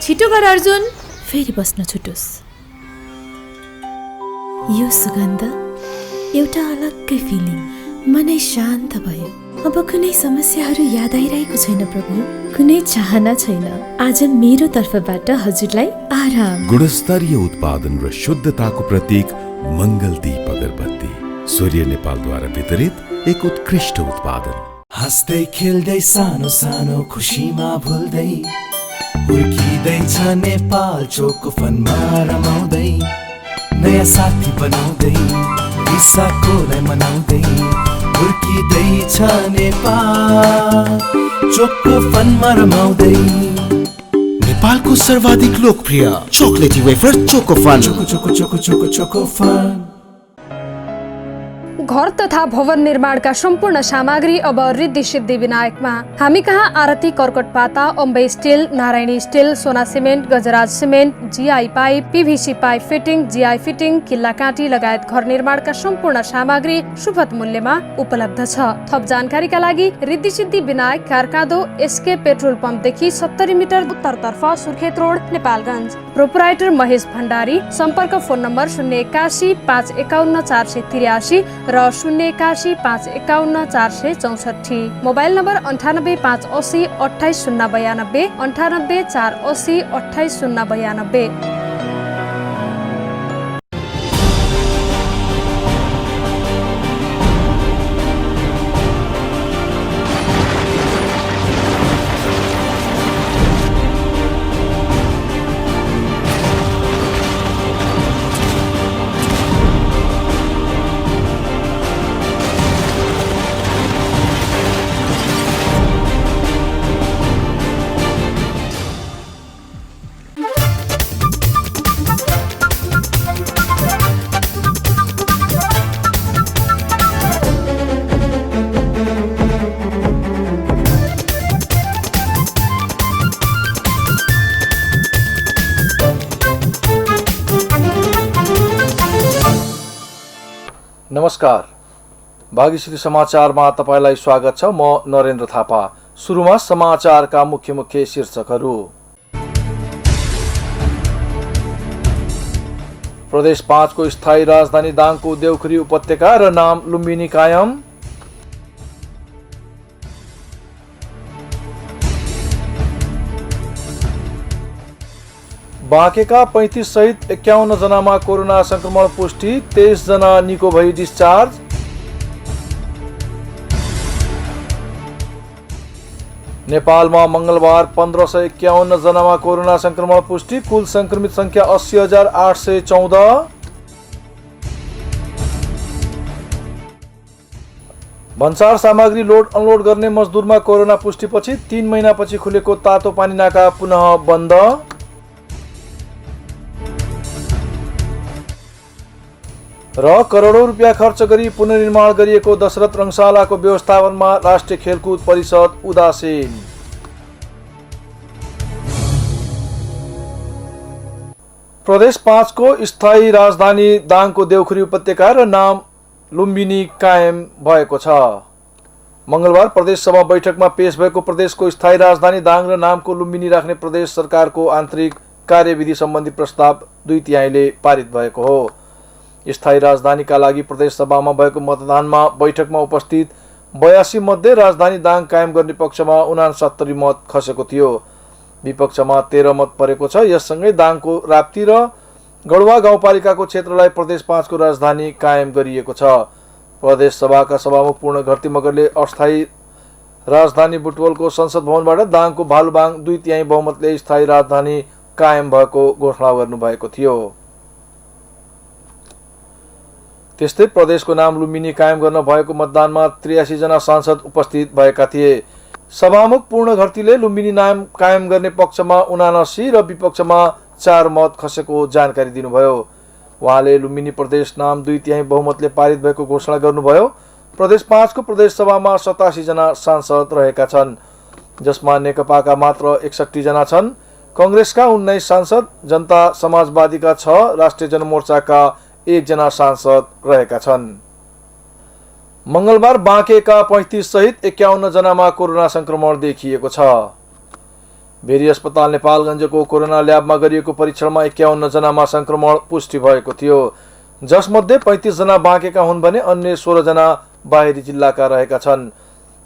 छिटो गर अर्जुन, फेरि बस्न छुटोस्। यो सुगन्ध एउटा अलग्गै फिलिङ, मनै शान्त भयो। अब कुनै समस्याहरू याद आइरहेको छैन प्रभु, कुनै चाहना छैन। आज मेरो तर्फबाट हजुरलाई आराम। गुणस्तरीय उत्पादन र शुद्धताको प्रतीक मङ्गलदीप अगरबत्ती, सूर्य नेपालद्वारा वितरित एक उत्कृष्ट उत्पादन। हाँस्दै खेल्दै सानो सानो खुसीमा भुल्दै हुर्किँदैछ नेपाल चोको फनमा रमाउँदै, नयाँ साथी बनाउँदै रिसाकोलाई मनाउँदै हुर्किँदैछ नेपाल चोको फनमा रमाउँदै। नेपालको सर्वाधिक लोकप्रिय chocolatey wafer choco fun. Choco choco choco choco choco fun. घर तथा भवन निर्माणका सम्पूर्ण सामग्री अब रिद्धि सिद्धि विनायकमा। हामी कहाँ आरती, कर्कट पाता, Ambe steel, Narayani steel, Sona cement, Gajraj cement, GI pipe, PVC pipe fitting, GI fitting, किल्ला काँटी लगायत घर निर्माणका सम्पूर्ण सामग्री सुपथ मूल्यमा उपलब्ध छ। थप जानकारीका लागि Riddhi Siddhi Vinayak, कारकादो, SK petrol पम्पदेखि 70 metre उत्तरतर्फ, सुर्खेत रोड, नेपालगञ्ज। प्रोपराइटर महेश भण्डारी। सम्पर्क फोन नम्बर 081 551 483 र 081 551 464। Mobile number 98 580 28092, 98 480 28092। नमस्कार, भाग्यश्री समाचारमा तपाईलाई स्वागत छ। म नरेन्द्र थापा। सुरुमा समाचारका मुख्य मुख्य शीर्षकहरू। प्रदेश 5 को स्थायी राजधानी दाङको देउखुरी उपत्यका र नाम लुम्बिनी कायम। बाँकेका 35 सहित 51 जनामा कोरोना संक्रमण पुष्टि, 23 जना निको भई डिस्चार्ज। नेपालमा मंगलबार 1551 जनामा कोरोना संक्रमण पुष्टि, कुल संक्रमित संख्या 80,814। भन्सार सामग्री लोड अनलोड गर्ने मजदुरमा कोरोना पुष्टिपछि 3 महिनापछि खुलेको तातो पानी नाका पुनः बन्द। र करोडौं रुपियाँ खर्च गरी पुनर्निर्माण गरिएको दशरथ रङशालाको व्यवस्थापनमा राष्ट्रिय खेलकुद परिषद उदासीन। प्रदेश 5 को स्थायी राजधानी दाङको देउखुरी उपत्यका र नाम लुम्बिनी कायम भएको छ। मंगलबार प्रदेश सभा बैठकमा पेश भएको प्रदेशको स्थायी राजधानी दाङ र नामको लुम्बिनी राख्ने प्रदेश सरकारको आन्तरिक कार्यविधि सम्बन्धी प्रस्ताव 2/3 पारित भएको हो। स्थायी राजधानीका लागि प्रदेश सभामा भएको मतदानमा बैठकमा उपस्थित 82 मध्ये राजधानी दाङ कायम गर्ने पक्षमा 69 मत खसेको थियो। विपक्षमा 13 मत परेको छ। यससँगै दाङको राप्ती र गढवा गाउँपालिकाको क्षेत्रलाई प्रदेश 5 को राजधानी कायम गरिएको छ। प्रदेश सभाका सभामुख पूर्ण घरती मगरले अस्थायी राजधानी बुटवलको संसद भवनबाट दाङको भालुबाङ 2/3 बहुमतले स्थायी राजधानी कायम भएको घोषणा गर्नुभएको थियो। त्यस्तै प्रदेशको नाम लुम्बिनी कायम गर्न भएको मतदानमा 83 जना सांसद उपस्थित भएका थिए। सभामुख पूर्ण घरतीले लुम्बिनी नाम कायम गर्ने पक्षमा 79 र विपक्षमा 4 मत खसेको जानकारी दिनुभयो। उहाँले लुम्बिनी प्रदेश नाम 2/3 बहुमतले पारित भएको घोषणा गर्नुभयो। प्रदेश 5 को प्रदेश सभामा 87 जना सांसद रहेका छन्, जसमा नेकपाका मात्र 61 जना छन्, कांग्रेसका 19 सांसद, जनता समाजवादीका 6, राष्ट्रिय जनमोर्चाका 1 जना सांसद रहेका छन्। मंगलबार बाँकेका 35 सहित 51 जनामा कोरोना संक्रमण देखिएको छ। भेरी अस्पताल नेपालगञ्जको कोरोना ल्याबमा गरिएको परीक्षणमा 51 जनामा संक्रमण पुष्टि भएको थियो, जसमध्ये 35 जना बाँकेका हुन् भने अन्य 16 जना बाहिरी जिल्लाका रहेका छन्।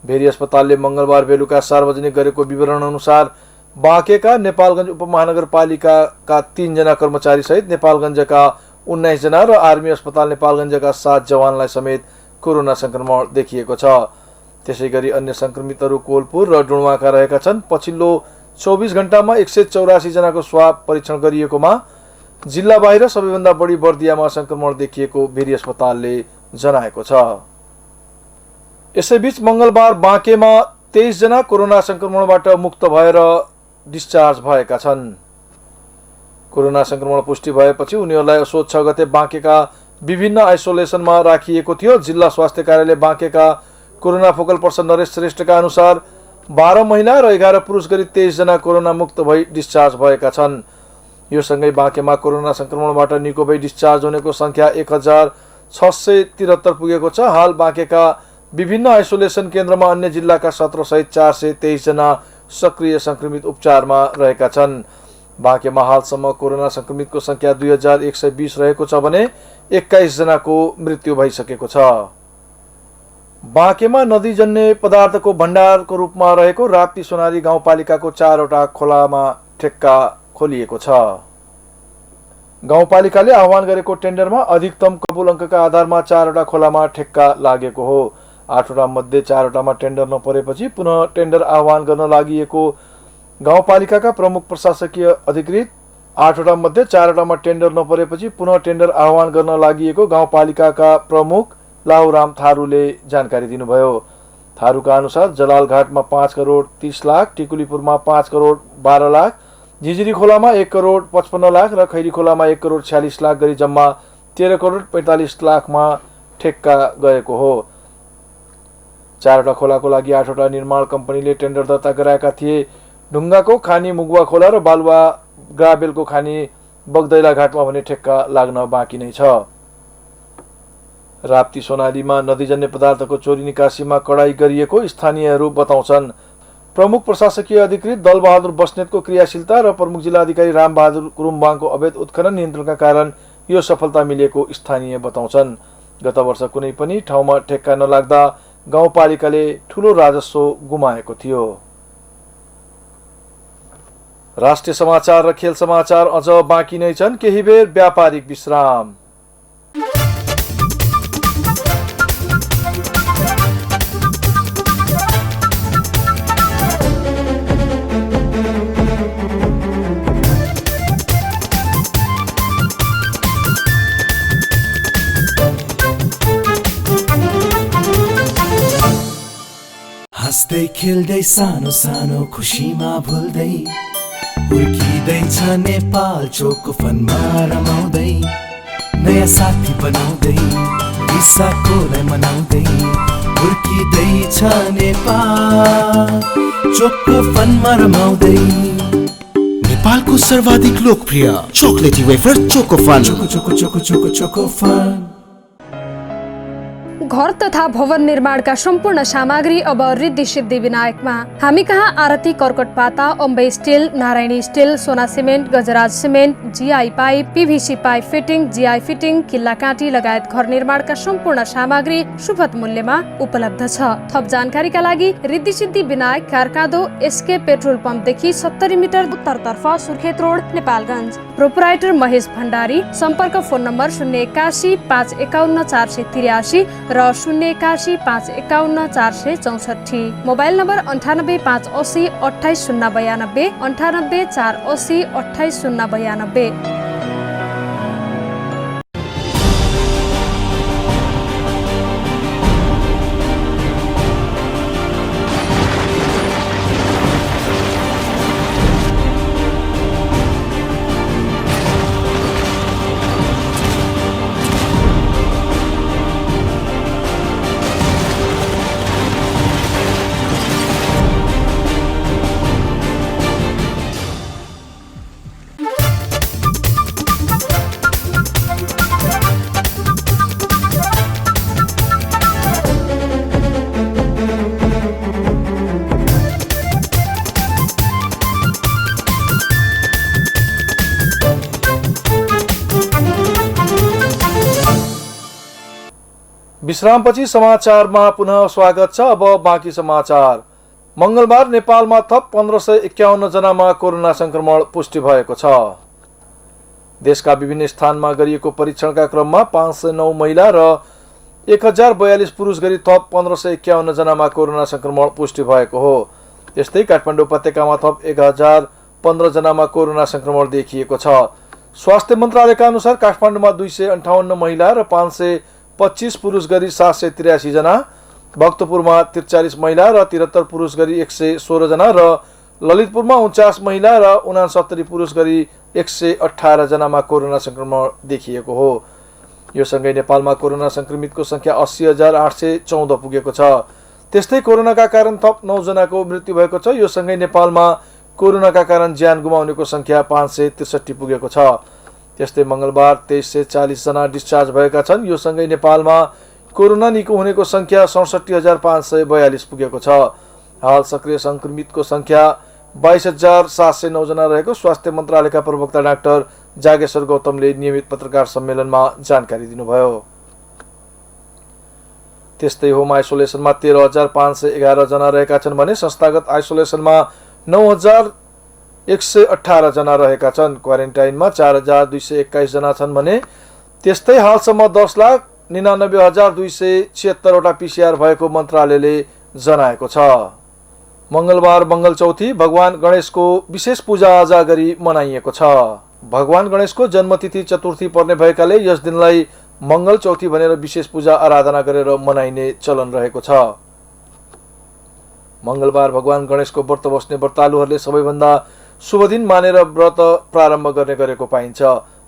भेरी अस्पतालले मंगलबार बेलुका सार्वजनिक गरेको विवरण अनुसार बाँकेका नेपालगञ्ज उपमहानगरपालिकाका 3 जना कर्मचारी सहित नेपालगञ्जका 19 जना र आर्मी अस्पताल नेपालगञ्जका 7 जवानलाई समेत कोरोना संक्रमण देखिएको छ। त्यसैगरी अन्य संक्रमितहरू कोलपुर र डुणवाका रहेका छन्। पछिल्लो 24 घण्टामा 184 जनाको स्वाब परीक्षण गरिएकोमा जिल्ला बाहिर सबैभन्दा बढी बर्दियामा संक्रमण देखिएको भेरी अस्पतालले जनाएको छ। यसैबीच मंगलबार बाँकेमा 23 जना कोरोना संक्रमणबाट मुक्त भएर डिस्चार्ज भएका छन्। कोरोना संक्रमण पुष्टि भएपछि उनीहरूलाई असोज 6 गते बाँकेका विभिन्न आइसोलेसनमा राखिएको थियो। जिल्ला स्वास्थ्य कार्यालय बाँकेका कोरोना फोकल पर्सन नरेश श्रेष्ठका अनुसार 12 महिला र 11 पुरुष गरी 23 जना कोरोना मुक्त भई डिस्चार्ज भएका छन्। यो सँगै बाँकेमा कोरोना संक्रमणबाट निको भई डिस्चार्ज हुनेको संख्या 1673 पुगेको छ। हाल बाँकेका विभिन्न आइसोलेसन केन्द्रमा अन्य जिल्लाका 17 सहित 423 जना सक्रिय संक्रमित उपचारमा रहेका छन्। बाँकेमा हालसम्म कोरोना संक्रमितको संख्या 2120 रहेको छ भने 21 जनाको मृत्यु भइसकेको छ। बाँकेमा नदीजन्य पदार्थको भण्डारको रूपमा रहेको राप्ती सोनारी गाउँपालिकाको 4वटा खोलामा ठेक्का खोलिएको छ। गाउँपालिकाले आह्वान गरेको टेन्डरमा अधिकतम कबुल अङ्कका आधारमा 4वटा खोलामा ठेक्का लागेको हो। 8वटा मध्ये 4वटामा टेन्डर नपरेपछि पुनः टेन्डर आह्वान गर्न लागिएको गाउँपालिकाका प्रमुख प्रशासकीय अधिकृत 8वटा मध्ये 4वटामा टेन्डर नपरेपछि पुनः टेन्डर आह्वान गर्न लागिएको गाउँपालिकाका प्रमुख लाहुराम थारूले जानकारी दिनुभयो। थारूका अनुसार जलालघाटमा 5 करोड 30 लाख, टिकुलीपुरमा 5 करोड 12 लाख, झिझिरी खोलामा 1 करोड 55 लाख र खैरी खोलामा 1 करोड 46 लाख गरी जम्मा 13 करोड 45 लाखमा ठेक्का गएको हो। 4वटा खोलाको लागि 8वटा निर्माण कम्पनीले टेन्डर दर्ता गराएका थिए। ढुङ्गाको खानी मुगुवा खोला र बालुवा ग्राबेलको खानी बगदैला घाटमा भने ठेक्का लाग्न बाँकी नै छ। राप्ती सोनालीमा नदीजन्य पदार्थको चोरी निकासीमा कडाई गरिएको स्थानीयहरू बताउँछन्। प्रमुख प्रशासकीय अधिकृत दलबहादुर बस्नेतको क्रियाशीलता र प्रमुख जिल्ला अधिकारी रामबहादुर गुरुङबाङको अवैध उत्खनन नियन्त्रणका कारण यो सफलता मिलेको स्थानीय बताउँछन्। गत वर्ष कुनै पनि ठाउँमा ठेक्का नलाग्दा गाउँपालिकाले ठूलो राजस्व गुमाएको थियो। राष्ट्रिय समाचार र खेल समाचार अझ बाँकी नै छन्। केही बेर व्यापारिक विश्राम। हाँस्दै खेल्दै सानो सानो खुसीमा भुल्दै हुर्किँदैछ नेपाल चोको फनमा रमाउँदै, नयाँ साथी बनाउँदै विशाखोलाई मनाउँदै हुर्किँदैछ नेपाल चोको फनमा रमाउँदै। नेपालको सर्वाधिक लोकप्रिय chocolatey wafer Chocofun. Choco choco choco choco Chocofun. घर तथा भवन निर्माणका सम्पूर्ण सामग्री अब रिद्धि सिद्धि विनायकमा। हामी कहाँ आरती कर्कट पाता, Ambe steel, Narayani steel, Sona cement, Gajraj cement, GI pipe, PVC pipe fitting, GI fitting, किल्ला काँटी लगायत घर निर्माणका सम्पूर्ण सामग्री सुपथ मूल्यमा उपलब्ध छ। थप जानकारीका लागि Riddhi Siddhi Vinayak कारकादो SK petrol पम्पदेखि 70 metre उत्तरतर्फ सुर्खेत रोड नेपालगञ्ज। प्रोपराइटर महेश भण्डारी। सम्पर्क फोन नम्बर 081 551 483 र 081 551 464। Mobile number 98 580 28 092, 98 480 28 092। विश्रामपछि समाचारमा पुनः स्वागत छ। अब बाँकी समाचार। मंगलबार नेपालमा थप 1551 जनामा कोरोना संक्रमण पुष्टि भएको छ। देशका विभिन्न स्थानमा गरिएको परीक्षणका क्रममा 509 महिला र 1042 पुरुष गरी थप 1551 जनामा कोरोना संक्रमण पुष्टि भएको हो। त्यस्तै काठमाडौँ उपत्यकामा थप 1015 जनामा कोरोना संक्रमण देखिएको छ। स्वास्थ्य मन्त्रालयका अनुसार काठमाडौँमा 258 महिला र 525 पुरुष गरी 783 जना, भक्तपुरमा 43 महिला र 73 पुरुष गरी 116 जना र ललितपुरमा 49 महिला र 69 पुरुष गरी 118 जनामा कोरोना संक्रमण देखिएको हो। यो सँगै नेपालमा कोरोना संक्रमितको संख्या 80,814 पुगेको छ। त्यस्तै कोरोनाका कारण थप 9 जनाको मृत्यु भएको छ। यो सँगै नेपालमा कोरोनाका कारण ज्यान गुमाउनेको संख्या 563 पुगेको छ। त्यस्तै मंगलबार 2340 जना डिस्चार्ज भएका छन्। यो सँगै नेपालमा कोरोना निको हुनेको संख्या 67542 पुगेको छ। हाल सक्रिय संक्रमितको संख्या 22709 जना रहेको स्वास्थ्य मन्त्रालयका प्रवक्ता डाक्टर जागेश्वर गौतमले नियमित पत्रकार सम्मेलनमा जानकारी दिनुभयो। त्यस्तै होम आइसोलेसनमा 13511 जना रहेका छन् भने संस्थागत आइसोलेसनमा 9118 जना रहेका छन्। क्वारेन्टाइनमा 4221 जना छन् भने त्यस्तै हालसम्म 10,99,276 वटा पीसीआर भएको मन्त्रालयले जनाएको छ। मंगलबार मंगल चौथी भगवान गणेशको विशेष पूजाआजा गरी मनाइएको छ। भगवान गणेशको जन्मतिथि चतुर्थी पर्ने भएकाले यस दिनलाई मंगल चौथी भनेर विशेष पूजा आराधना गरेर मनाइने चलन रहेको छ। मंगलबार भगवान गणेशको व्रत बस्ने व्रतालुहरूले सबैभन्दा शुभ दिन मानेर व्रत प्रारम्भ गर्ने गरेको पाइन्छ।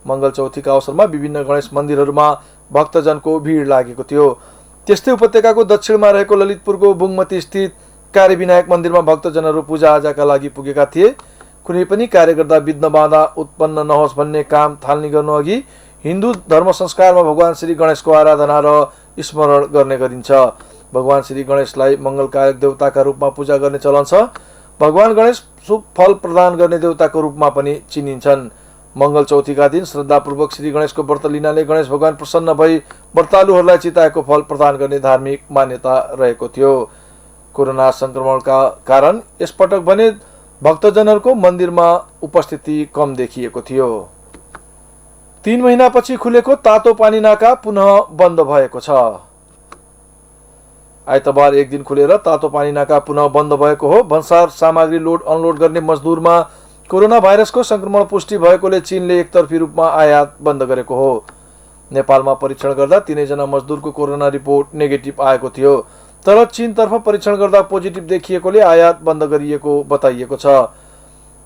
मंगल चौथीका अवसरमा विभिन्न गणेश मन्दिरहरूमा भक्तजनको भिड लागेको थियो। त्यस्तै उपत्यकाको दक्षिणमा रहेको ललितपुरको बुङमती स्थित कार्यविनायक मन्दिरमा भक्तजनहरू पूजाआजाका लागि पुगेका थिए। कुनै पनि कार्य गर्दा विघ्न बाधा उत्पन्न नहोस् भन्ने काम थाल्ने गर्नु अघि हिन्दू धर्म संस्कारमा भगवान श्री गणेशको आराधना र स्मरण गर्ने गरिन्छ। भगवान श्री गणेशलाई मंगलकारक देवताका रूपमा पूजा गर्ने चलन छ। भगवान गणेश शुभ फल प्रदान गर्ने देवताको रूपमा पनि चिनिन्छन्। मंगल चौथीका दिन श्रद्धापूर्वक श्री गणेशको व्रत लिनाले गणेश भगवान प्रसन्न भई व्रतालुहरूलाई चिताएको फल प्रदान गर्ने धार्मिक मान्यता रहेको थियो। कोरोना संक्रमणका कारण यसपटक भने भक्तजनहरूको मन्दिरमा उपस्थिति कम देखिएको थियो। 3 महिनापछि खुलेको तातो पानी नाका पुनः बन्द भएको छ। आइतबार एक दिन खुलेर तातो पानी नाका पुनः बन्द भएको हो। भन्सार सामग्री लोड अनलोड गर्ने मजदुरमा कोरोना भाइरसको संक्रमण पुष्टि भएकोले चीनले एकतर्फी रूपमा आयात बन्द गरेको हो। नेपालमा परीक्षण गर्दा 3 जना मजदुरको कोरोना रिपोर्ट नेगेटिभ आएको थियो, तर चीनतर्फ परीक्षण गर्दा पोजिटिभ देखिएकोले आयात बन्द गरिएको बताइएको छ।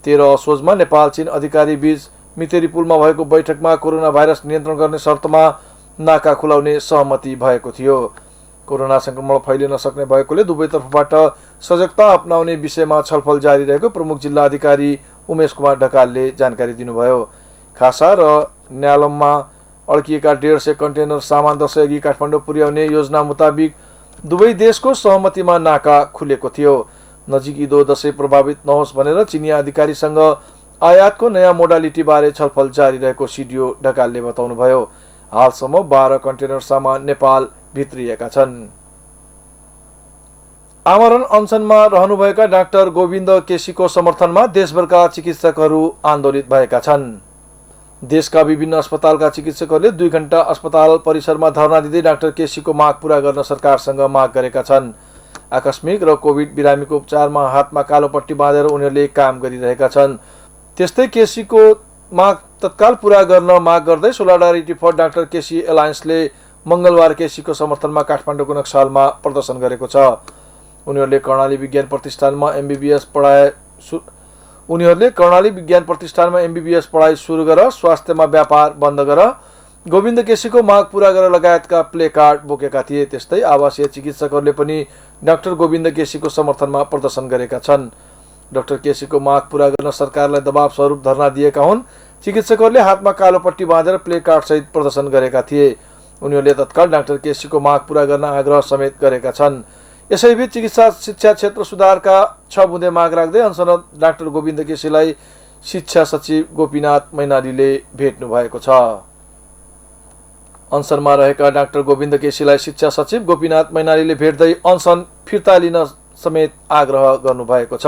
13 असोजमा नेपाल चीन अधिकारी बीच मितेरी पुलमा भएको बैठकमा कोरोना भाइरस नियन्त्रण गर्ने शर्तमा नाका खुलाउने सहमति भएको थियो। कोरोना संक्रमण फैलिन सक्ने भएकोले दुवैतर्फबाट सजगता अपनाउने विषयमा छलफल जारी रहेको प्रमुख जिल्ला अधिकारी उमेश कुमार ढकालले जानकारी दिनुभयो। खासा र न्यालममा अड्किएका 150 कन्टेनर सामान दशैं काठमाडौँ पुर्याउने योजना मुताबिक दुवै देशको सहमतिमा नाका खुलेको थियो। नजिक ईदो दशैं प्रभावित नहोस् भनेर चिनिया अधिकारीसँग आयातको नयाँ मोडालिटी बारे छलफल जारी रहेको सिडिओ ढकालले बताउनुभयो। हालसम्म 12 कन्टेनर सामान नेपाल भित्रिएका छन्। आमरण अनसनमा रहनुभएका डाक्टर गोविन्द केसीको समर्थनमा देशभरका चिकित्सकहरू आन्दोलित भएका छन्। देशका विभिन्न अस्पतालका चिकित्सकहरूले 2 घण्टा अस्पताल परिसरमा धरना दिँदै डाक्टर केसीको माग पूरा गर्न सरकारसँग माग गरेका छन्। आकस्मिक र कोभिड बिरामीको उपचारमा हातमा कालो पट्टी बाँधेर उनीहरूले काम गरिरहेका छन्। त्यस्तै केसीको माग तत्काल पूरा गर्न माग गर्दै सोलिडारिटी फर डाक्टर केसी एलायन्सले मंगलबार केसीको समर्थनमा काठमाडौँको नक्सालमा प्रदर्शन गरेको छ। उनीहरूले कर्णाली विज्ञान प्रतिष्ठानमा एमबीबीएस पढाइ सुरु गर, स्वास्थ्यमा व्यापार बन्द गर, गोविन्द केसीको माग पूरा गर लगायतका प्ले कार्ड बोकेका थिए। त्यस्तै आवासीय चिकित्सकहरूले पनि डाक्टर गोविन्द केसीको समर्थनमा प्रदर्शन गरेका छन्। डाक्टर केसीको माग पूरा गर्न सरकारलाई दबाव स्वरूप धरना दिएका हुन्। चिकित्सकहरूले हातमा कालो पट्टी बाँधेर प्ले कार्ड सहित प्रदर्शन गरेका थिए। उनीहरूले तत्काल डाक्टर केसीको माग पूरा गर्न आग्रह समेत गरेका छन्। यसैबीच चिकित्सा शिक्षा क्षेत्र सुधारका 6 बुँदे माग राख्दै अनसनरत डाक्टर गोविन्द केसीलाई शिक्षा सचिव गोपीनाथ मैनालीले भेट्नु भएको छ। अनसनमा रहेका डाक्टर गोविन्द केसीलाई शिक्षा सचिव गोपीनाथ मैनालीले भेट्दै अनसन फिर्ता लिन समेत आग्रह गर्नुभएको छ।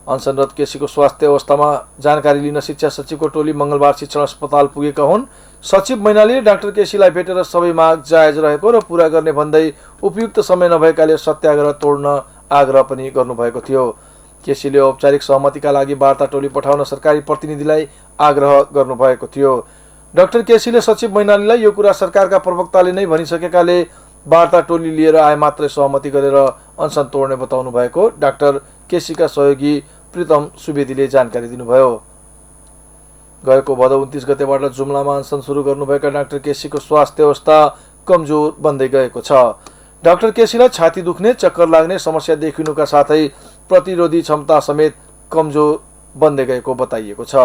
अनसनरत केसीको स्वास्थ्य अवस्थामा जानकारी लिन शिक्षा सचिवको टोली मंगलबार शिक्षण अस्पताल पुगेका हुन्। सचिव मैनालीले डाक्टर केसीलाई भेटेर सबै माग जायज रहेको र पूरा गर्ने भन्दै उपयुक्त समय नभएकाले सत्याग्रह तोड्न आग्रह पनि गर्नुभएको थियो। केसीले औपचारिक सहमतिका लागि वार्ता टोली पठाउन सरकारी प्रतिनिधिलाई आग्रह गर्नुभएको थियो। डाक्टर केसीले सचिव मैनालीलाई यो कुरा सरकारका प्रवक्ताले नै भनिसकेकाले वार्ता टोली लिएर आए मात्रै सहमति गरेर अनसन तोड्ने बताउनु भएको डाक्टर केसीका सहयोगी प्रीतम सुवेदीले जानकारी दिनुभयो। गएको भदौ 29 गतेबाट जुम्लामा अनसन सुरु गर्नुभएका डाक्टर केसीको स्वास्थ्य अवस्था कमजोर बन्दै गएको छ। डाक्टर केसीलाई छाती दुख्ने, चक्कर लाग्ने समस्या देखिनुका साथै प्रतिरोधी क्षमता समेत कमजोर बन्दै गएको बताइएको छ।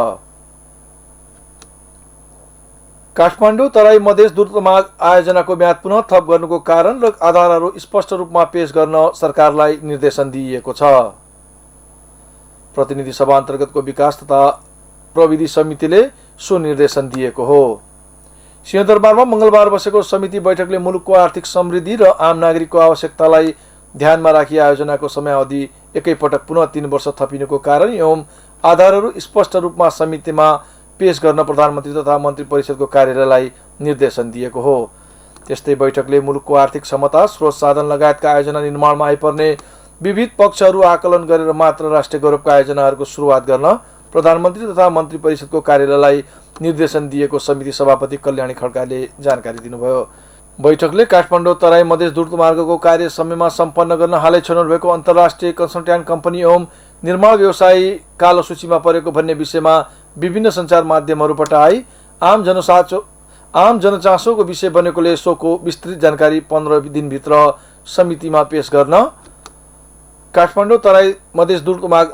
काठमाडौँ तराई मधेस द्रुतमार्ग आयोजनाको म्याद पुनः थप गर्नुको कारण र आधारहरू स्पष्ट रूपमा पेश गर्न सरकारलाई निर्देशन दिइएको छ। प्रतिनिधि सभा अन्तर्गतको विकास तथा प्रविधि समितिले सो निर्देशन दिएको हो। सिंहदरबारमा मंगलबार बसेको समिति बैठकले मुलुकको आर्थिक समृद्धि र आम नागरिकको आवश्यकतालाई ध्यानमा राखी आयोजनाको समयावधि एकैपटक पुनः 3 वर्ष थपिनुको कारण एवं आधारहरू स्पष्ट रूपमा समितिमा पेश गर्न प्रधानमन्त्री तथा मन्त्री परिषदको कार्यालयलाई निर्देशन दिएको हो। त्यस्तै बैठकले मुलुकको आर्थिक क्षमता, स्रोत साधन लगायतका आयोजना निर्माणमा आइपर्ने विविध पक्षहरू आकलन गरेर मात्र राष्ट्रिय गौरवका आयोजनाहरूको सुरुवात गर्न प्रधानमन्त्री तथा मन्त्री परिषदको कार्यालयलाई निर्देशन दिएको समिति सभापति कल्याणी खड्काले जानकारी दिनुभयो। बैठकले काठमाडौँ तराई मधेस द्रुतमार्गको कार्य समयमा सम्पन्न गर्न हालै छनौट भएको अन्तर्राष्ट्रिय कन्सल्ट्यान्ट कम्पनी एवं निर्माण व्यवसायी कालो सूचीमा परेको भन्ने विषयमा विभिन्न सञ्चार माध्यमहरूबाट आई आम जनचासोको विषय बनेकोले सोको विस्तृत जानकारी 15 दिनभित्र समितिमा पेश गर्न काठमाडौँ तराई मधेस द्रुतमार्ग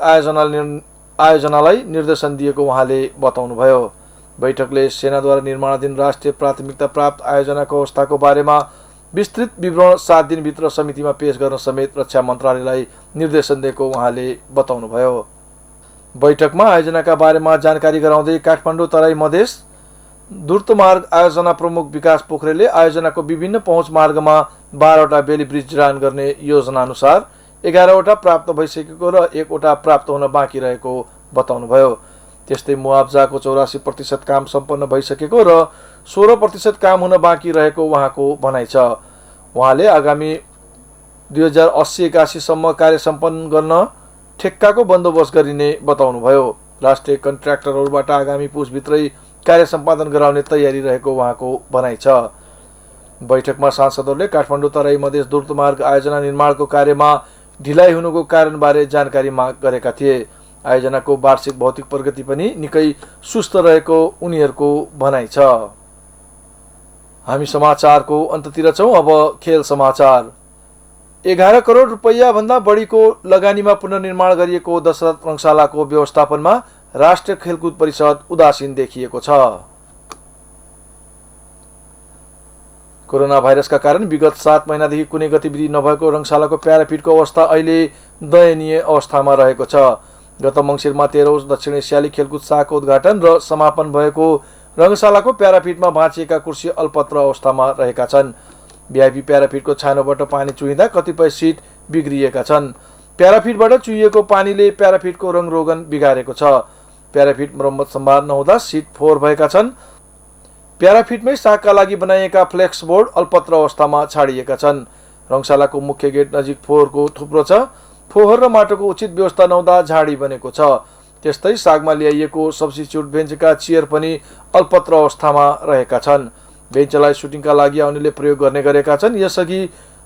आयोजनालाई निर्देशन दिएको उहाँले बताउनुभयो। बैठकले सेनाद्वारा निर्माणाधीन राष्ट्रिय प्राथमिकता प्राप्त आयोजनाको अवस्थाको बारेमा विस्तृत विवरण 7 दिनभित्र समितिमा पेश गर्न समेत रक्षा मन्त्रालयलाई निर्देशन दिएको उहाँले बताउनुभयो। बैठकमा आयोजनाका बारेमा जानकारी गराउँदै काठमाडौँ तराई मधेस द्रुतमार्ग आयोजना प्रमुख विकास पोखरेलले आयोजनाको विभिन्न पहुँच मार्गमा 12वटा बेली ब्रिज जडान गर्ने योजना अनुसार 11वटा प्राप्त भइसकेको र 1वटा प्राप्त हुन बाँकी रहेको बताउनुभयो। त्यस्तै मुआब्जाको 84% काम सम्पन्न भइसकेको र 16% काम हुन बाँकी रहेको उहाँको भनाइ छ। उहाँले आगामी 2080-81 सम्म कार्य सम्पन्न गर्न ठेक्काको बन्दोबस्त गरिने बताउनुभयो। राष्ट्रिय कन्ट्र्याक्टरहरूबाट आगामी पुसभित्रै कार्य सम्पादन गराउने तयारी रहेको उहाँको भनाइ छ। बैठकमा सांसदहरूले काठमाडौँ तराई मधेस द्रुतमार्ग आयोजना निर्माणको कार्यमा ढिलाइ हुनुको कारणबारे जानकारी माग गरेका थिए। आयोजनाको वार्षिक भौतिक प्रगति पनि निकै सुस्त रहेको उनीहरूको भनाइ छ। हामी समाचारको अन्ततिर छौं। अब खेल समाचार। 11 करोड रुपैयाँ भन्दा बढीको लगानीमा पुनर्निर्माण गरिएको दशरथ रङशालाको व्यवस्थापनमा राष्ट्रिय खेलकुद परिषद उदासीन देखिएको छ। कोरोना भाइरसका कारण विगत 7 महिनादेखि कुनै गतिविधि नभएको रङशालाको प्यारापिटको अवस्था अहिले दयनीय अवस्थामा रहेको छ। गत मङ्सिरमा 13औं दक्षिण एसियाली खेलकुद शाहको उद्घाटन र समापन भएको रङशालाको प्यारापिटमा भाँचिएका कुर्सी अल्पत्र अवस्थामा रहेका छन्। भिआइपी प्यारापिटको छानोबाट पानी चुहिँदा कतिपय सिट बिग्रिएका छन्। प्यारापिटबाट चुहिएको पानीले प्यारापिटको रङ रोगन बिगारेको छ। प्यारापिट मरम्मत सम्भार नहुँदा सिट फोहोर भएका छन्। प्यारापिटमै सागका लागि बनाइएका फ्लेक्स बोर्ड अल्पत्र अवस्थामा छाडिएका छन्। रङशालाको मुख्य गेट नजिक फोहोरको थुप्रो छ। फोहोर र माटोको उचित व्यवस्था नहुँदा झाडी बनेको छ। त्यस्तै सागमा ल्याइएको सब्स्टिट्युट बेन्चका चेयर पनि अल्पत्र अवस्थामा रहेका छन्। बेन्चलाई सुटिङका लागि आउनेले प्रयोग गर्ने गरेका छन्। यसअघि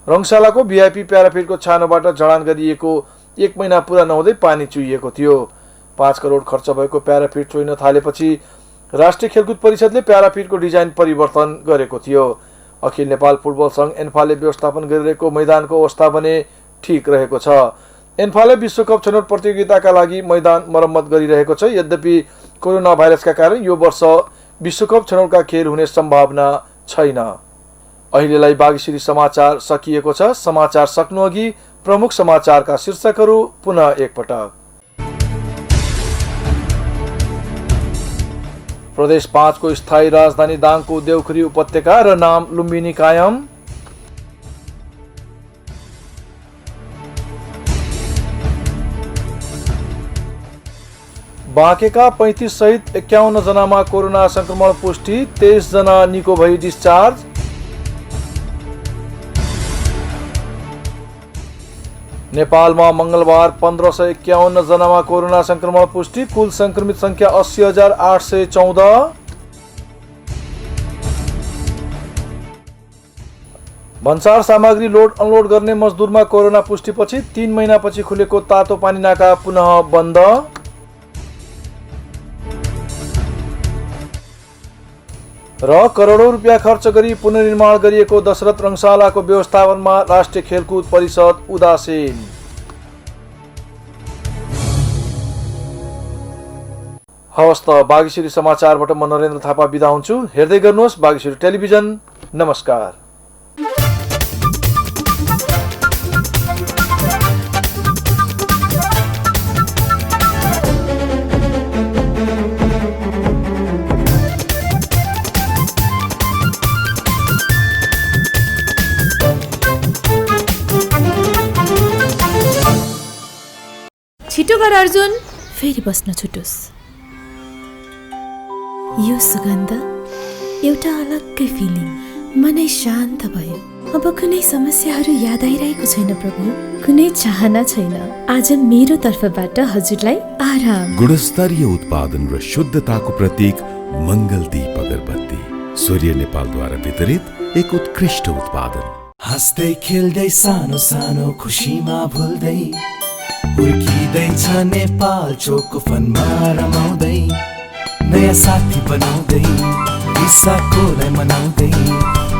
रङशालाको भिआइपी प्यारापिटको छानोबाट जडान गरिएको 1 महिना पुरा नहुँदै पानी चुहिएको थियो। 5 करोड खर्च भएको प्यारापिट चुहिन थालेपछि राष्ट्रिय खेलकुद परिषदले प्यारापिटको डिजाइन परिवर्तन गरेको थियो। अखिल नेपाल फुटबल संघ एन्फाले व्यवस्थापन गरिरहेको मैदानको अवस्था भने ठीक रहेको छ। एन्फाले विश्वकप छनौट प्रतियोगिताका लागि मैदान मरम्मत गरिरहेको छ। यद्यपि कोरोना भाइरसका कारण यो वर्ष विश्वकप छनौटका खेल हुने सम्भावना छैन। अहिलेलाई बागेश्वरी समाचार सकिएको छ। समाचार सक्नुअघि प्रमुख समाचारका शीर्षकहरू पुनः एकपटक। प्रदेश 5 को स्थायी राजधानी दाङको देउखुरी उपत्यका र नाम लुम्बिनी कायम। बाँकेका 35 सहित 51 जनामा कोरोना संक्रमण पुष्टि, 23 जना निको भई डिस्चार्ज। नेपालमा मंगलबार 1551 जनामा कोरोना संक्रमण पुष्टि, कुल संक्रमित संख्या 80,814। भन्सार सामग्री लोड अनलोड गर्ने मजदुरमा कोरोना पुष्टिपछि 3 महिनापछि खुलेको तातो पानी नाका पुनः बन्द। र करोडौं रुपियाँ खर्च गरी पुनर्निर्माण गरिएको दशरथ रङशालाको व्यवस्थापनमा राष्ट्रिय खेलकुद परिषद उदासीन। हवस् त बागेश्वरी समाचारबाट म नरेन्द्र थापा बिदा हुन्छु। हेर्दै गर्नुहोस् बागेश्वरी टेलिभिजन। नमस्कार। छिटो गर अर्जुन, फेरि बस्न छुटोस्। यो सुगन्ध एउटा अलग्गै फिलिङ, मनै शान्त भयो। अब कुनै समस्याहरू याद आइरहेको छैन प्रभु, कुनै चाहना छैन। आज मेरो तर्फबाट हजुरलाई आराम। गुणस्तरीय उत्पादन र शुद्धताको प्रतीक मंगलदीप अगरबत्ती, सूर्य नेपालद्वारा वितरित एक उत्कृष्ट उत्पादन। हाँस्दै खेल्दै सानो सानो खुसीमा भुल्दै हुर्किँदैछ नेपाल चोको फनमा रमाउँदै, नयाँ साथी बनाउँदै विशाखोलाई मनाउँदै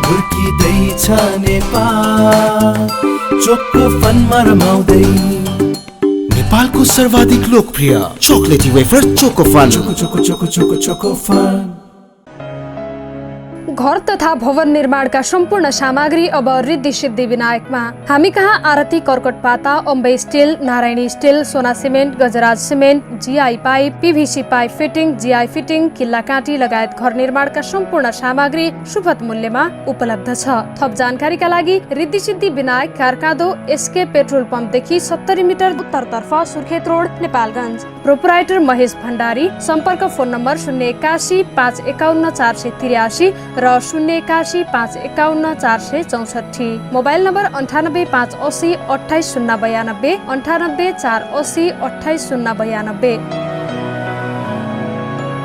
हुर्किँदैछ नेपाल चोको फनमा रमाउँदै। नेपालको सर्वाधिक लोकप्रिय chocolatey wafer Chocofun. Choco choco choco choco Chocofun. घर तथा भवन निर्माणका सम्पूर्ण सामग्री अब रिद्धि सिद्धि विनायकमा। हामी कहाँ आरती कर्कट पाता, Ambe steel, Narayani steel, Sona cement, Gajraj cement, GI pipe, PVC pipe fitting, GI fitting, किल्ला काँटी लगायत घर निर्माणका सम्पूर्ण सामग्री सुपथ मूल्यमा उपलब्ध छ। थप जानकारीका लागि Riddhi Siddhi Vinayak, कारकादो, SK petrol पम्पदेखि 70 metre उत्तरतर्फ, सुर्खेत रोड, नेपालगञ्ज। प्रोपराइटर महेश भण्डारी। सम्पर्क फोन नम्बर 081 551 483 र 081 551 464। Mobile number 98 580 28 092, 98 480 28 092।